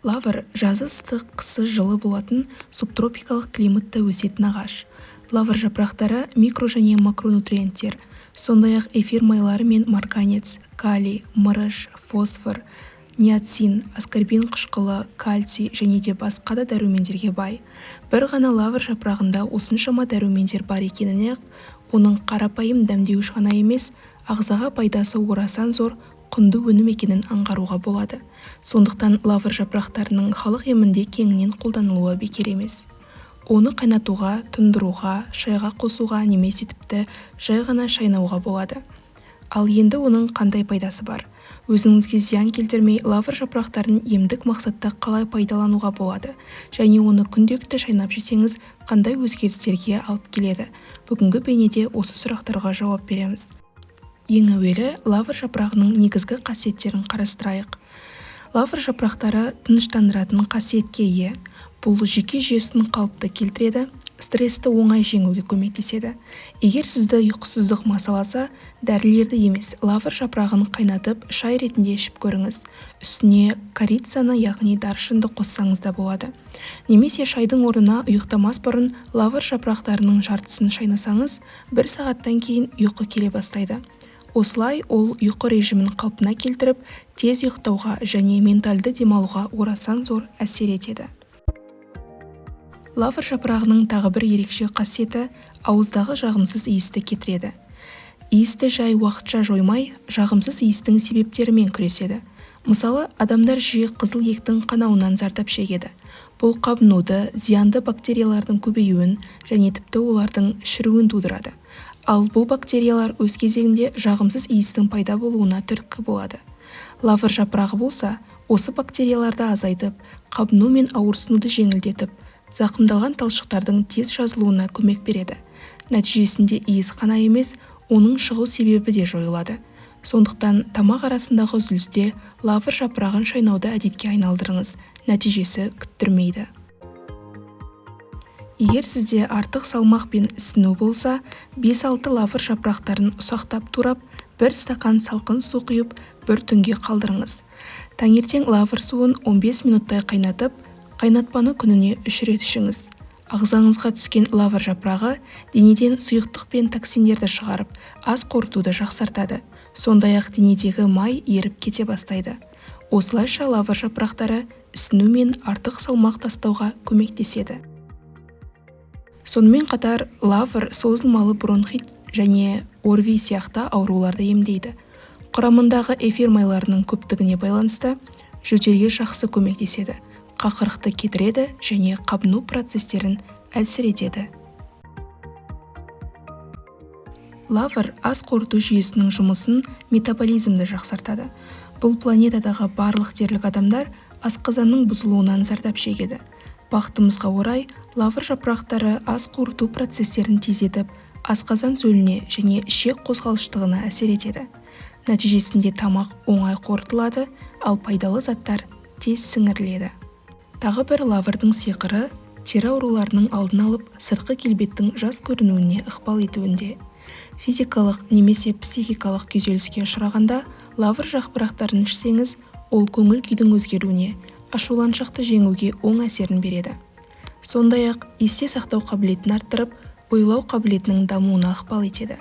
Лавр жазы ыстық, қысы жылы болатын субтропикалық климатта өсетін ағаш. Лавр жапырақтары микро және макронутриенттер, сондай-ақ эфир майлары мен марганец, калий, мырыш, фосфор, ниацин, аскорбин қышқылы, кальций және де басқа да дәрумендерге бай. Бір ғана лавр жапырағында осыншама дәрумендер бар екеніне оның қарапайым дәмдеуіш ғана емес, ағзаға пайдасы орасан зор, құнды өнім екенін аңғаруға болады. Сондықтан лавр жапырақтарының халық емінде кеңінен қолданылуы бекер емес. Оны қайнатуға, тұндыруға, шайға қосуға немесе тіпті жай ғана шайнауға болады. Ал енді оның қандай пайдасы бар? Өзіңізге зиян келтірмей лавр жапырақтарын емдік мақсатта қалай пайдалануға болады? Және оны күнделікті шайнап жесеңіз қандай өзгерістерге алып келеді? Бүгінгі бейнеде осы сұрақтарға жауап береміз. Ең әуелі лавр жапырағының негізгі қасиеттерін қарастырайық. Лавр жапырақтары тыныштандыратын қасиетке ие. Бұл жүйке жүйесін қалыпты келтіреді, стрессті оңай жеңуге көмектеседі. Егер сізді ұйқысыздық мазаласа, дәрілерді емес, лавр жапырағын қайнатып, шай ретінде ішіп көріңіз. Үстіне корицаны, яғни даршынды қоссаңыз да болады. Немесе шайдың орнына ұйықтамас бұрын лавр жапырақтарының жартысын шайнасаңыз, 1 сағаттан кейін ұйқы келе бастайды. Осылай ол ұйқы режимін қалпына келтіріп, тез ұйықтауға және ментальды демалуға орасан зор әсер етеді. Лавр жапырағының тағы бір ерекше қасиеті ауыздағы жағымсыз иісті кетіреді. Иісті жай уақытша жоймай, жағымсыз иістің себептерімен күреседі. Мысалы, адамдар жиі қызыл еттің қанауынан зардап шегеді. Бұл қабынуды, зиянды бактериялардың көбеюін және тіпті олардың шіруін тудырады. Ал бұл бактериялар өз кезегінде жағымсыз иістің пайда болуына түрткі болады. Лавр жапырағы болса, осы бактерияларды азайтып, қабыну мен ауырсынуды жеңілдетіп, зақымдалған талшықтардың тез жазылуына көмек береді. Нәтижесінде иіс қана емес, оның шығу себебі де жойылады. Сондықтан тамақ арасындағы үзілісте лавр жапырағын шайнауды әдетке айналдырыңыз, нәтижесі күттірмейді. Егер сізде артық салмақ пен ісіну болса, 5-6 лавр жапырақтарын ұсақтап турап, 1 стақан салқын су құйып, 1 түнге қалдырыңыз. Таңертең лавр суын 15 минуттай қайнатып, қайнатпаны күніне 3 рет ішіңіз. Ағзаңызға түскен лавр жапырағы денеден сұйықтық пен токсиндерді шығарып, ас қорытуды жақсартады. Сондай-ақ денедегі май еріп кете бастайды. Осылайша лавр жапырақтары ісіну мен артық салмақ тастауға көмектеседі. Сонымен қатар лавр созылмалы бронхит және ОРВИ сияқты ауруларды емдейді. Құрамындағы эфир майларының көптігіне байланысты жөтелге жақсы көмектеседі. Қақырықты кетіреді және қабыну процестерін әлсіретеді. Лавр ас қорыту жүйесінің жұмысын, метаболизмді жақсартады. Бұл планетадағы барлық дерлік адамдар асқазанның бұзылуынан зардап шегеді. Бақытымызға орай, лавр жапырақтары ас қорыту процестерін тездетіп, асқазан сөліне және ішек қозғалыштығына әсер етеді. Нәтижесінде тамақ оңай қорытылады, ал пайдалы заттар тез сіңіріледі. Тағы бір лаврдың сиқыры тері ауруларының алдын алып, сыртқы келбеттің жас көрінуіне ықпал етуінде. Физикалық немесе психикалық күйзеліске ұшырағанда лавр жапырақтарын ішсеңіз, ол көңіл күйдің өзгеруіне, ашуланшақты жеңуге оң әсерін береді. Сондай-ақ есте сақтау қабілетін арттырып, ойлау қабілетінің дамуына ықпал етеді.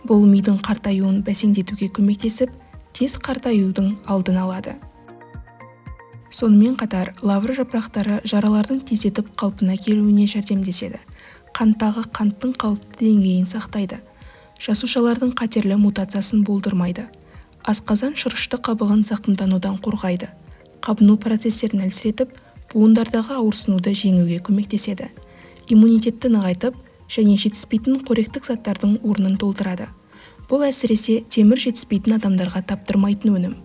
Бұл мидың қартаюын бәсеңдетуге көмектесіп, тез қартаюдың алдын алады. Сонымен қатар, лавр жапырақтары жаралардың тездетіп қалпына келуіне жәрдемдеседі. Қанттағы қанттың қалыпты деңгейін сақтайды. Жасушалардың қатерлі мутациясын болдырмайды. Асқазан шырышты қабығын зақымданудан қорғайды. Қабыну процестерін әлсіретіп, буындардағы ауырсынуды жеңуге көмектеседі. Иммунитетті нығайтып және жетіспейтін қоректік заттардың орнын толтырады. Бұл әсіресе темір жетіспейтін адамдарға таптырмайтын өнім.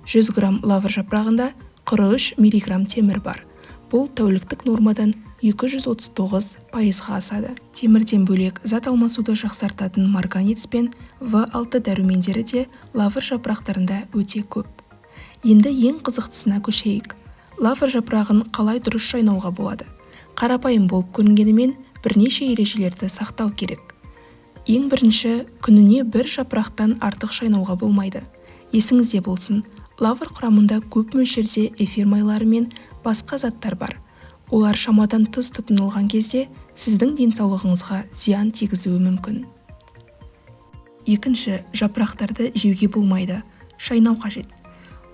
100 грамм лавр жапырағында 43 миллиграмм темір бар. Бұл тәуліктік нормадан 239%-ға асады. Темірден бөлек зат алмасуды жақсартатын марганец пен В6 дәрумендері де лавр жапырақтарында өте көп. Енді ең қызықтысына көшейік. Лавр жапырағын қалай дұрыс шайнауға болады? Қарапайым болып көрінгенімен бірнеше ережелерді сақтау керек. Ең бірінші, күніне 1 жапырақтан артық шайнауға болмайды. Есіңізде болсын, лавр құрамында көп мөлшерде эфир майлары мен басқа заттар бар. Олар шамадан тыс тұтынылған кезде сіздің денсаулығыңызға зиян тигізуі мүмкін. Екінші, жапырақтарды жеуге болмайды. Шайнау қажет.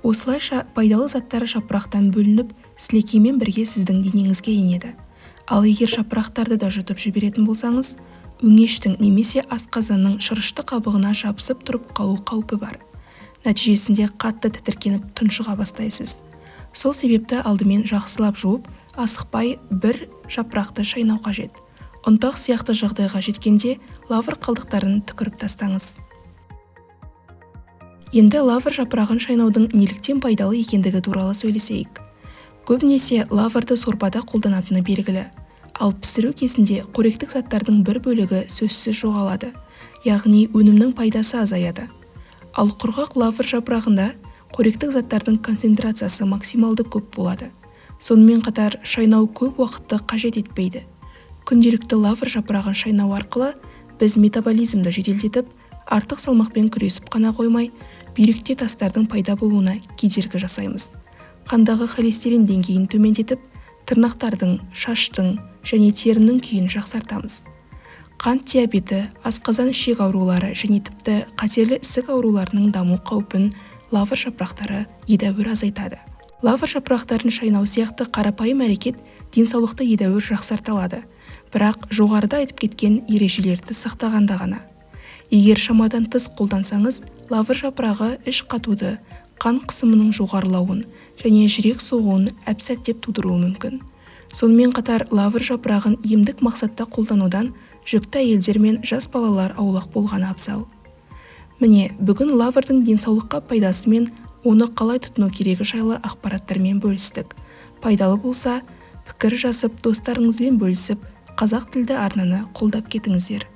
Осылайша пайдалы заттар жапырақтан бөлініп, сілекеймен бірге сіздің денеңізге енеді. Ал егер жапырақтарды да жұтып жіберетін болсаңыз, өңештің немесе асқазанның шырышты қабығына жабысып тұрып қалу қаупі бар. Нәтижесінде қатты тітіркеніп тұншыға бастайсыз. Сол себепті алдымен жақсылап жуып, асықпай бір жапырақты шайнау қажет. Ұнтақ сияқты жағдайға жеткенде лавр қалдықтарын түкіріп тастаңыз. Енді лавр жапырағын шайнаудың неліктен пайдалы екендігі туралы сөйлесейік. Көбінесе лаврды сорпада қолданатыны белгілі. Ал пісіру кезінде қоректік заттардың бір бөлігі сөзсіз жоғалады, яғни өнімнің пайдасы азаяды. Ал құрғақ лавр жапырағында қоректік заттардың концентрациясы максималды көп болады. Сонымен қатар шайнау көп уақытты қажет етпейді. Күнделікті лавр жапырағын шайнау арқылы біз метаболизмді жеделдетіп, артық салмақпен күресіп қана қоймай, бүйректе тастардың пайда болуына кедергі жасаймыз. Қандағы холестерин деңгейін төмендетіп, тырнақтардың, шаштың және терінің күйін жақсартамыз. Қант диабеті, асқазан ішек аурулары және тіпті қатерлі ісік ауруларының даму қаупін лавр жапырақтары едәуір азайтады. Лавр жапырақтарын шайнау сияқты қарапайым әрекет денсаулықты едәуір жақсарталады, бірақ жоғарыда айтып кеткен ережелерді сақтағанда ғана. Егер шамадан тыс қолдансаңыз, лавр жапырағы іш қатуды, қан қысымының жоғарылауын және жүрек соғуын әп-сәтте тудыруы мүмкін. Сонымен қатар лавр жапырағын емдік мақсатта қолданудан жүкті әйелдер мен жас балалар аулақ болғаны абзал. Міне, бүгін лаврдың денсаулыққа пайдасы мен оны қалай тұтыну керегі жайлы ақпараттармен бөлістік. Пайдалы болса, пікір жазып, достарыңызбен бөлісіп, қазақ тілді арнаны қолдап кетіңіздер.